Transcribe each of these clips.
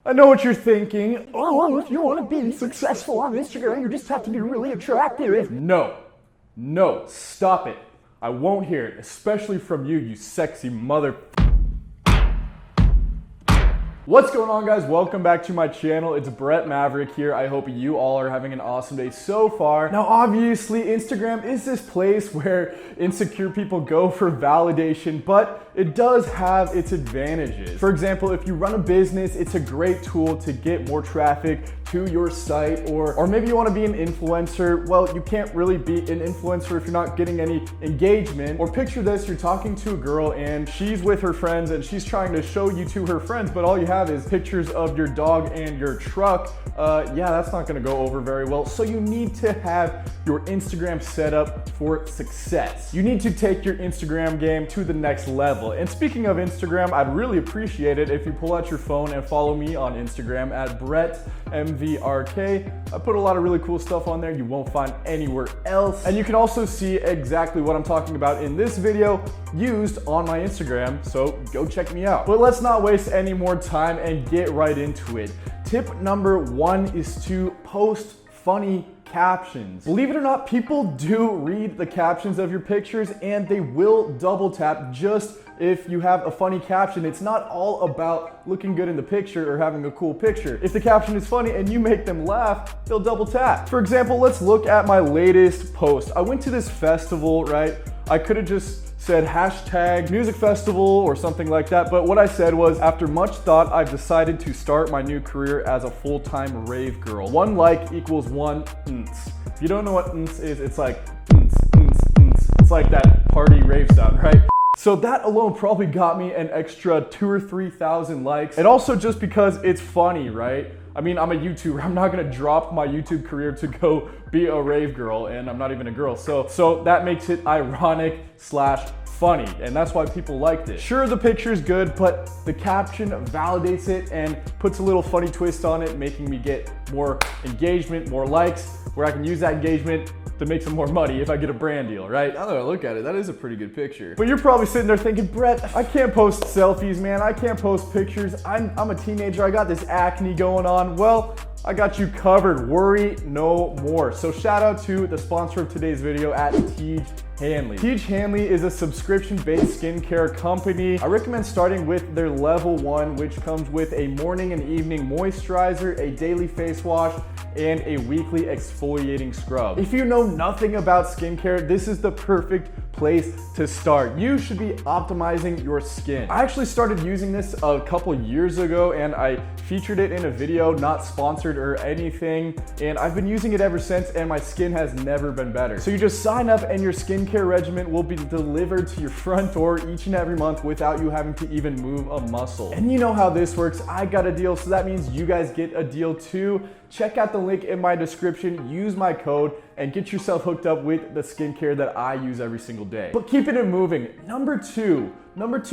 I know what you're thinking. Oh, well, if you want to be successful on Instagram, you just have to be really attractive. No, stop it. I won't hear it, especially from you, you sexy mother. What's going on, guys? Welcome back to my channel. It's Brett Maverick here. I hope you all are having an awesome day so far. Now, obviously, Instagram is this place where insecure people go for validation, but it does have its advantages. For example, if you run a business, it's a great tool to get more traffic to your site, or maybe you want to be an influencer. Well, you can't really be an influencer if you're not getting any engagement. Or picture this, you're talking to a girl and she's with her friends and she's trying to show you to her friends, but all you have is pictures of your dog and your truck. Yeah, that's not gonna go over very well. So you need to have your Instagram set up for success. You need to take your Instagram game to the next level. And speaking of Instagram, I'd really appreciate it if you pull out your phone and follow me on Instagram at BrettMVRK. I put a lot of really cool stuff on there you won't find anywhere else. And you can also see exactly what I'm talking about in this video used on my Instagram, so go check me out. But let's not waste any more time and get right into it. Tip number 1 is to post funny captions. Believe it or not, people do read the captions of your pictures and they will double tap just if you have a funny caption. It's not all about looking good in the picture or having a cool picture. If the caption is funny and you make them laugh, they'll double tap. For example, let's look at my latest post. I went to this festival, right? I could have just said hashtag music festival or something like that, but what I said was, after much thought, I've decided to start my new career as a full-time rave girl. 1 like equals 1 ns. If you don't know what ns is, it's like ns, ns, ns. It's like that party rave sound, right? So that alone probably got me an extra 2,000 or 3,000 likes. And also just because it's funny, right? I mean, I'm a YouTuber. I'm not gonna drop my YouTube career to go be a rave girl, and I'm not even a girl. So that makes it ironic / funny, and that's why people liked it. Sure, the picture's good, but the caption validates it and puts a little funny twist on it, making me get more engagement, more likes, where I can use that engagement to make some more money if I get a brand deal, right? Now that I look at it, that is a pretty good picture. But you're probably sitting there thinking, Brett, I can't post selfies, man. I can't post pictures. I'm a teenager. I got this acne going on. Well, I got you covered. Worry no more. So shout out to the sponsor of today's video at Tej Hanley. Tej Hanley is a subscription-based skincare company. I recommend starting with their level 1, which comes with a morning and evening moisturizer, a daily face wash, and a weekly exfoliating scrub. If you know nothing about skincare, this is the perfect place to start. You should be optimizing your skin. I actually started using this a couple years ago and I featured it in a video, not sponsored or anything, and I've been using it ever since and my skin has never been better. So you just sign up and your skincare regimen will be delivered to your front door each and every month without you having to even move a muscle. And you know how this works. I got a deal, so that means you guys get a deal too. Check out the link in my description, use my code, and get yourself hooked up with the skincare that I use every single day. But keeping it moving, number two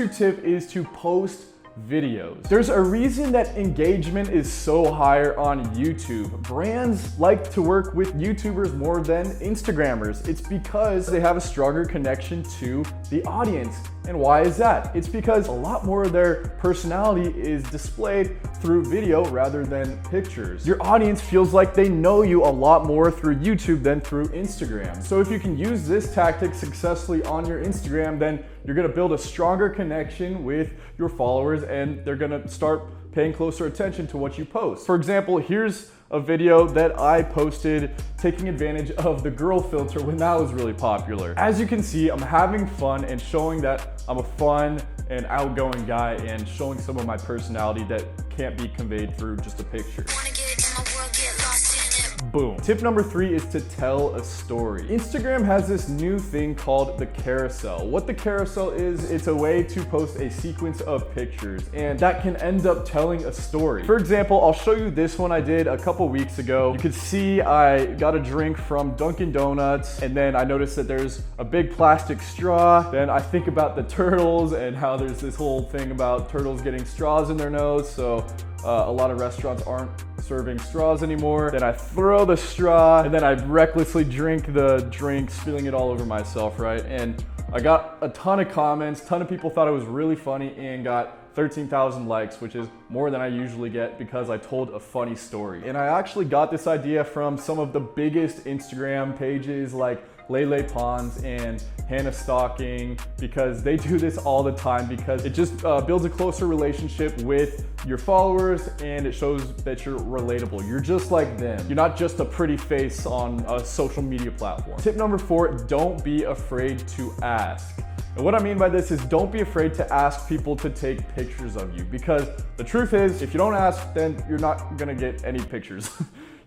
tip is to post videos. There's a reason that engagement is so higher on YouTube. Brands like to work with YouTubers more than Instagrammers. It's because they have a stronger connection to the audience. And why is that? It's because a lot more of their personality is displayed through video rather than pictures. Your audience feels like they know you a lot more through YouTube than through Instagram. So if you can use this tactic successfully on your Instagram, then you're gonna build a stronger connection with your followers and they're gonna start paying closer attention to what you post. For example, here's a video that I posted taking advantage of the girl filter when that was really popular. As you can see, I'm having fun and showing that I'm a fun and outgoing guy and showing some of my personality that can't be conveyed through just a picture. Boom. Tip number 3 is to tell a story. Instagram has this new thing called the carousel. What the carousel is, it's a way to post a sequence of pictures and that can end up telling a story. For example, I'll show you this one I did a couple weeks ago. You can see I got a drink from Dunkin' Donuts and then I noticed that there's a big plastic straw. Then I think about the turtles and how there's this whole thing about turtles getting straws in their nose. So a lot of restaurants aren't serving straws anymore. Then I throw the straw and then I recklessly drink the drink, spilling it all over myself, right? And I got a ton of comments, ton of people thought it was really funny and got 13,000 likes, which is more than I usually get because I told a funny story. And I actually got this idea from some of the biggest Instagram pages like Lele Pons and Hannah Stalking, because they do this all the time because it just builds a closer relationship with your followers and it shows that you're relatable. You're just like them. You're not just a pretty face on a social media platform. Tip number 4, don't be afraid to ask. And what I mean by this is don't be afraid to ask people to take pictures of you, because the truth is, if you don't ask, then you're not gonna get any pictures.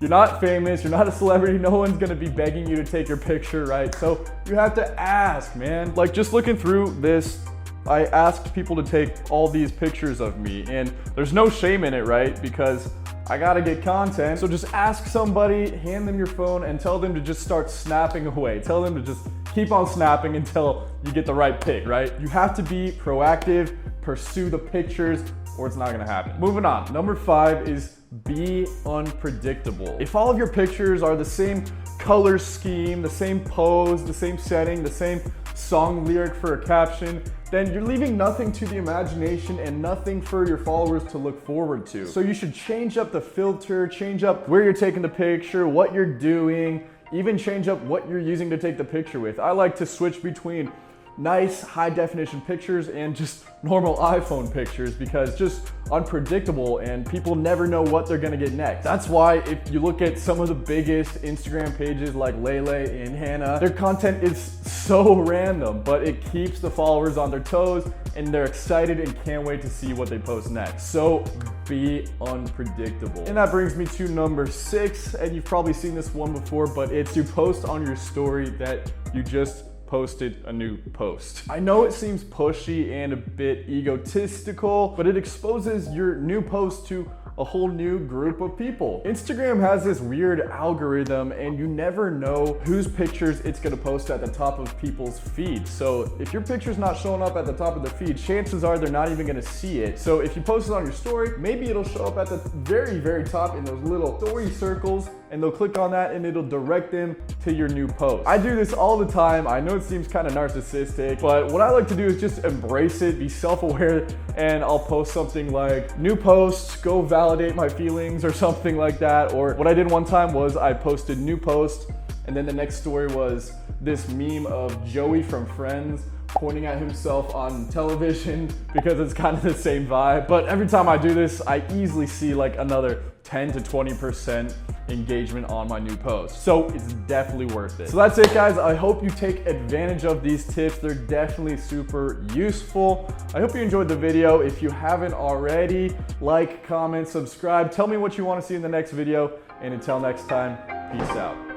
You're not famous, you're not a celebrity, no one's gonna be begging you to take your picture, right? So you have to ask, man. Like, just looking through this, I asked people to take all these pictures of me, and there's no shame in it, right? Because I gotta get content. So just ask somebody, hand them your phone, and tell them to just start snapping away. Tell them to just keep on snapping until you get the right pic, right? You have to be proactive, pursue the pictures, or it's not gonna happen. Moving on, number 5 is be unpredictable. If all of your pictures are the same color scheme, the same pose, the same setting, the same song lyric for a caption, then you're leaving nothing to the imagination and nothing for your followers to look forward to. So you should change up the filter, change up where you're taking the picture, what you're doing, even change up what you're using to take the picture with. I like to switch between nice high definition pictures and just normal iPhone pictures because it's just unpredictable and people never know what they're gonna get next. That's why if you look at some of the biggest Instagram pages like Lele and Hannah, their content is so random, but it keeps the followers on their toes and they're excited and can't wait to see what they post next. So be unpredictable. And that brings me to number 6, and you've probably seen this one before, but it's to post on your story that you just posted a new post. I know it seems pushy and a bit egotistical, but it exposes your new post to a whole new group of people. Instagram has this weird algorithm and you never know whose pictures it's gonna post at the top of people's feeds. So if your picture's not showing up at the top of the feed, chances are they're not even gonna see it. So if you post it on your story, maybe it'll show up at the very, very top in those little story circles, and they'll click on that and it'll direct them to your new post. I do this all the time. I know it seems kind of narcissistic, but what I like to do is just embrace it, be self-aware, and I'll post something like, new post, go validate my feelings or something like that. Or what I did one time was I posted new post, and then the next story was this meme of Joey from Friends pointing at himself on television because it's kind of the same vibe. But every time I do this, I easily see like another 10 to 20% engagement on my new post. So it's definitely worth it. So that's it, guys. I hope you take advantage of these tips. They're definitely super useful. I hope you enjoyed the video. If you haven't already, like, comment, subscribe. Tell me what you want to see in the next video. And until next time, peace out.